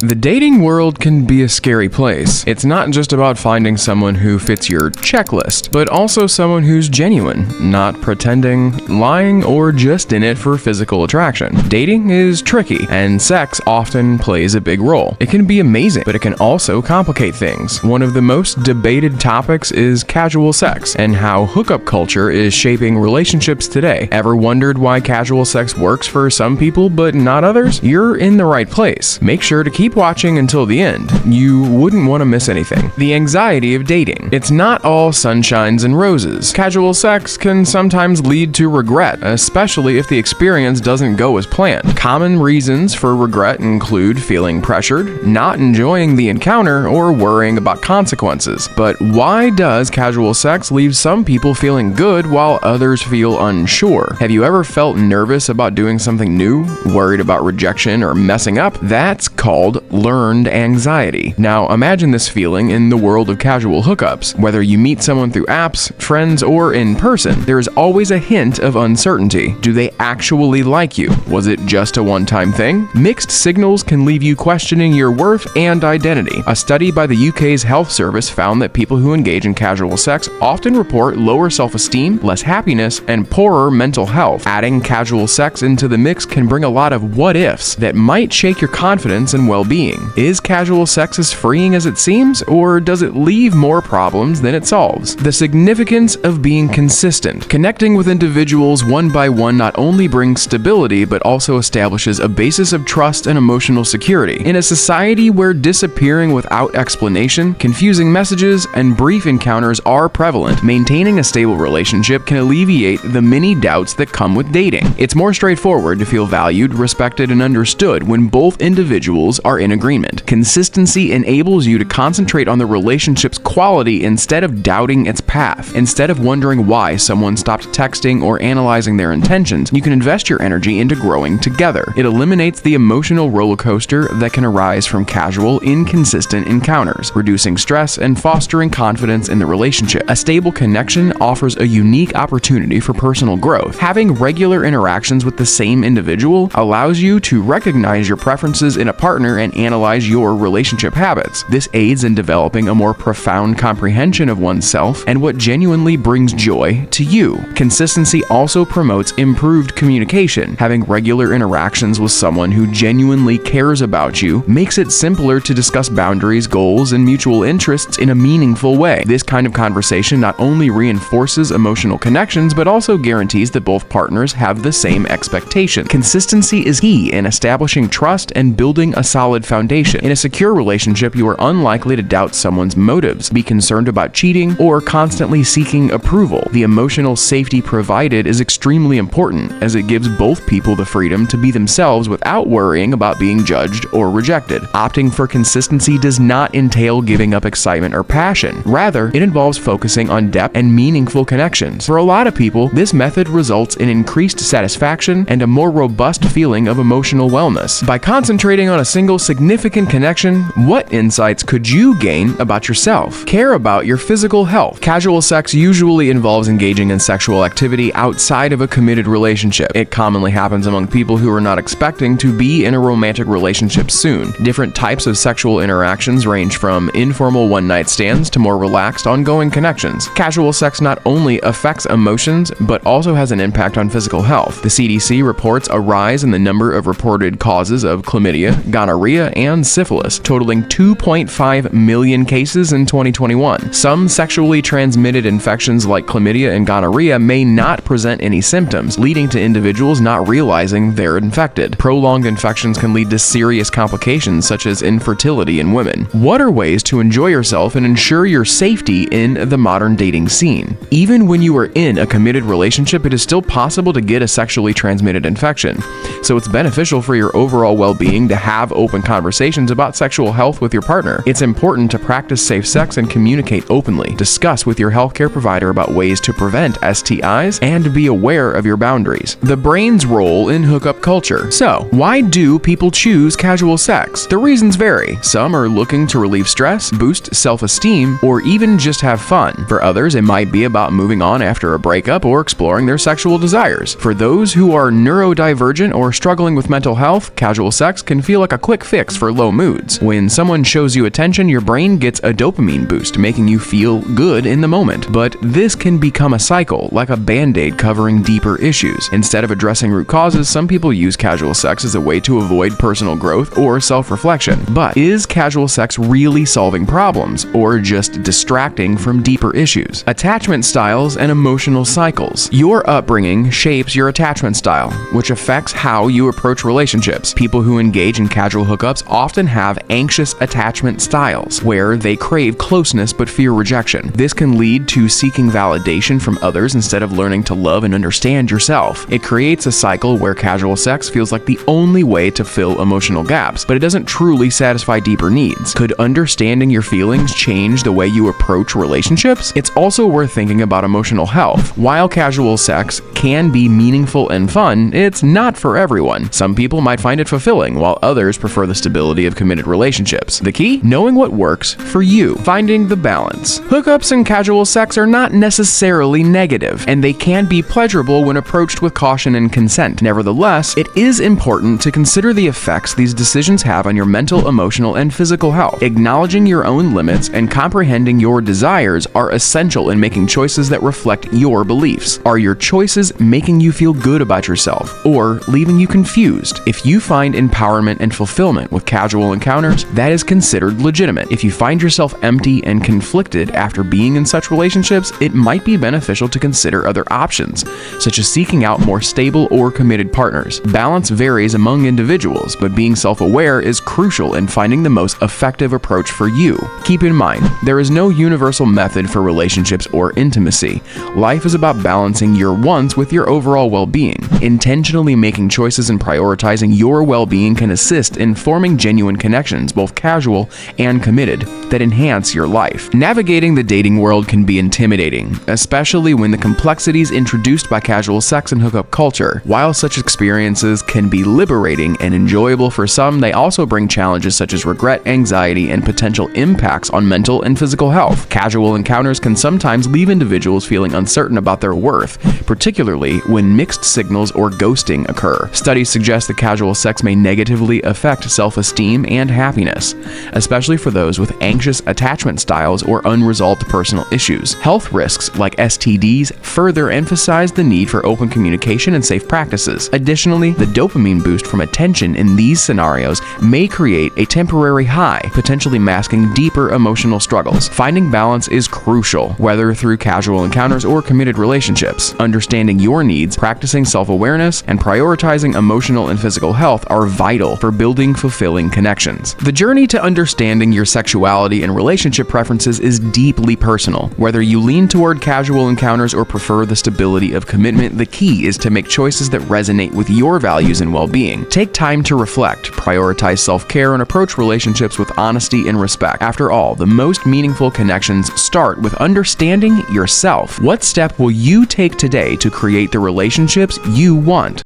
The dating world can be a scary place. It's not just about finding someone who fits your checklist, but also someone who's genuine, not pretending, lying, or just in it for physical attraction. Dating is tricky, and sex often plays a big role. It can be amazing, but it can also complicate things. One of the most debated topics is casual sex, and how hookup culture is shaping relationships today. Ever wondered why casual sex works for some people but not others? You're in the right place. Make sure to keep watching until the end. You wouldn't want to miss anything. The anxiety of dating. It's not all sunshines and roses. Casual sex can sometimes lead to regret, especially if the experience doesn't go as planned. Common reasons for regret include feeling pressured, not enjoying the encounter, or worrying about consequences. But why does casual sex leave some people feeling good while others feel unsure? Have you ever felt nervous about doing something new, worried about rejection or messing up? That's called learned anxiety. Now imagine this feeling in the world of casual hookups. Whether you meet someone through apps, friends, or in person, there is always a hint of uncertainty. Do they actually like you? Was it just a one-time thing? Mixed signals can leave you questioning your worth and identity. A study by the UK's Health Service found that people who engage in casual sex often report lower self-esteem, less happiness, and poorer mental health. Adding casual sex into the mix can bring a lot of what-ifs that might shake your confidence and well-being. Is casual sex as freeing as it seems, or does it leave more problems than it solves? The significance of being consistent. Connecting with individuals one by one not only brings stability, but also establishes a basis of trust and emotional security. In a society where disappearing without explanation, confusing messages, and brief encounters are prevalent, maintaining a stable relationship can alleviate the many doubts that come with dating. It's more straightforward to feel valued, respected, and understood when both individuals are in agreement. Consistency enables you to concentrate on the relationship's quality instead of doubting its path. Instead of wondering why someone stopped texting or analyzing their intentions, you can invest your energy into growing together. It eliminates the emotional roller coaster that can arise from casual, inconsistent encounters, reducing stress and fostering confidence in the relationship. A stable connection offers a unique opportunity for personal growth. Having regular interactions with the same individual allows you to recognize your preferences in a partner and analyze your relationship habits. This aids in developing a more profound comprehension of oneself and what genuinely brings joy to you. Consistency also promotes improved communication. Having regular interactions with someone who genuinely cares about you makes it simpler to discuss boundaries, goals, and mutual interests in a meaningful way. This kind of conversation not only reinforces emotional connections, but also guarantees that both partners have the same expectation. Consistency is key in establishing trust and building a solid foundation. In a secure relationship, you are unlikely to doubt someone's motives, be concerned about cheating, or constantly seeking approval. The emotional safety provided is extremely important, as it gives both people the freedom to be themselves without worrying about being judged or rejected. Opting for consistency does not entail giving up excitement or passion. Rather, it involves focusing on depth and meaningful connections. For a lot of people, this method results in increased satisfaction and a more robust feeling of emotional wellness. By concentrating on a single significant connection, what insights could you gain about yourself? Care about your physical health. Casual sex usually involves engaging in sexual activity outside of a committed relationship. It commonly happens among people who are not expecting to be in a romantic relationship soon. Different types of sexual interactions range from informal one-night stands to more relaxed, ongoing connections. Casual sex not only affects emotions, but also has an impact on physical health. The CDC reports a rise in the number of reported causes of chlamydia, gonorrhea, and syphilis, totaling 2.5 million cases in 2021. Some sexually transmitted infections like chlamydia and gonorrhea may not present any symptoms, leading to individuals not realizing they're infected. Prolonged infections can lead to serious complications such as infertility in women. What are ways to enjoy yourself and ensure your safety in the modern dating scene? Even when you are in a committed relationship, it is still possible to get a sexually transmitted infection. So it's beneficial for your overall well-being to have open conversations about sexual health with your partner. It's important to practice safe sex and communicate openly. Discuss with your healthcare provider about ways to prevent STIs and be aware of your boundaries. The brain's role in hookup culture. So, why do people choose casual sex? The reasons vary. Some are looking to relieve stress, boost self-esteem, or even just have fun. For others, it might be about moving on after a breakup or exploring their sexual desires. For those who are neurodivergent or struggling with mental health, casual sex can feel like a quick fix for low moods. When someone shows you attention, your brain gets a dopamine boost, making you feel good in the moment. But this can become a cycle, like a band-aid covering deeper issues. Instead of addressing root causes, some people use casual sex as a way to avoid personal growth or self-reflection. But is casual sex really solving problems, or just distracting from deeper issues? Attachment styles and emotional cycles. Your upbringing shapes your attachment style, which affects how you approach relationships. People who engage in casual hookups often have anxious attachment styles, where they crave closeness but fear rejection. This can lead to seeking validation from others instead of learning to love and understand yourself. It creates a cycle where casual sex feels like the only way to fill emotional gaps, but it doesn't truly satisfy deeper needs. Could understanding your feelings change the way you approach relationships? It's also worth thinking about emotional health. While casual sex can be meaningful and fun, it's not for everyone. Some people might find it fulfilling, while others prefer the stability of committed relationships. The key? Knowing what works for you. Finding the balance. Hookups and casual sex are not necessarily negative, and they can be pleasurable when approached with caution and consent. Nevertheless, it is important to consider the effects these decisions have on your mental, emotional, and physical health. Acknowledging your own limits and comprehending your desires are essential in making choices that reflect your beliefs. Are your choices making you feel good about yourself, or leaving you confused? If you find empowerment and fulfillment with casual encounters, that is considered legitimate. If you find yourself empty and conflicted after being in such relationships, it might be beneficial to consider other options, such as seeking out more stable or committed partners. Balance varies among individuals, but being self-aware is crucial in finding the most effective approach for you. Keep in mind, there is no universal method for relationships or intimacy. Life is about balancing your wants with your overall well-being. Intentionally making choices and prioritizing your well-being can assist in forming genuine connections, both casual and committed, that enhance your life. Navigating the dating world can be intimidating, especially when the complexities introduced by casual sex and hookup culture. While such experiences can be liberating and enjoyable for some, they also bring challenges such as regret, anxiety, and potential impacts on mental and physical health. Casual encounters can sometimes leave individuals feeling uncertain about their worth, particularly when mixed signals or ghosting occur. Studies suggest that casual sex may negatively affect self-esteem and happiness, especially for those with anxious attachment styles or unresolved personal issues. Health risks like STDs further emphasize the need for open communication and safe practices. Additionally, the dopamine boost from attention in these scenarios may create a temporary high, potentially masking deeper emotional struggles. Finding balance is crucial, whether through casual encounters or committed relationships. Understanding your needs, practicing self-awareness, and prioritizing emotional and physical health are vital for building fulfilling connections. The journey to understanding your sexuality and relationship preferences is deeply personal. Whether you lean toward casual encounters or prefer the stability of commitment, the key is to make choices that resonate with your values and well-being. Take time to reflect, prioritize self-care, and approach relationships with honesty and respect. After all, the most meaningful connections start with understanding yourself. What step will you take today to create the relationships you want?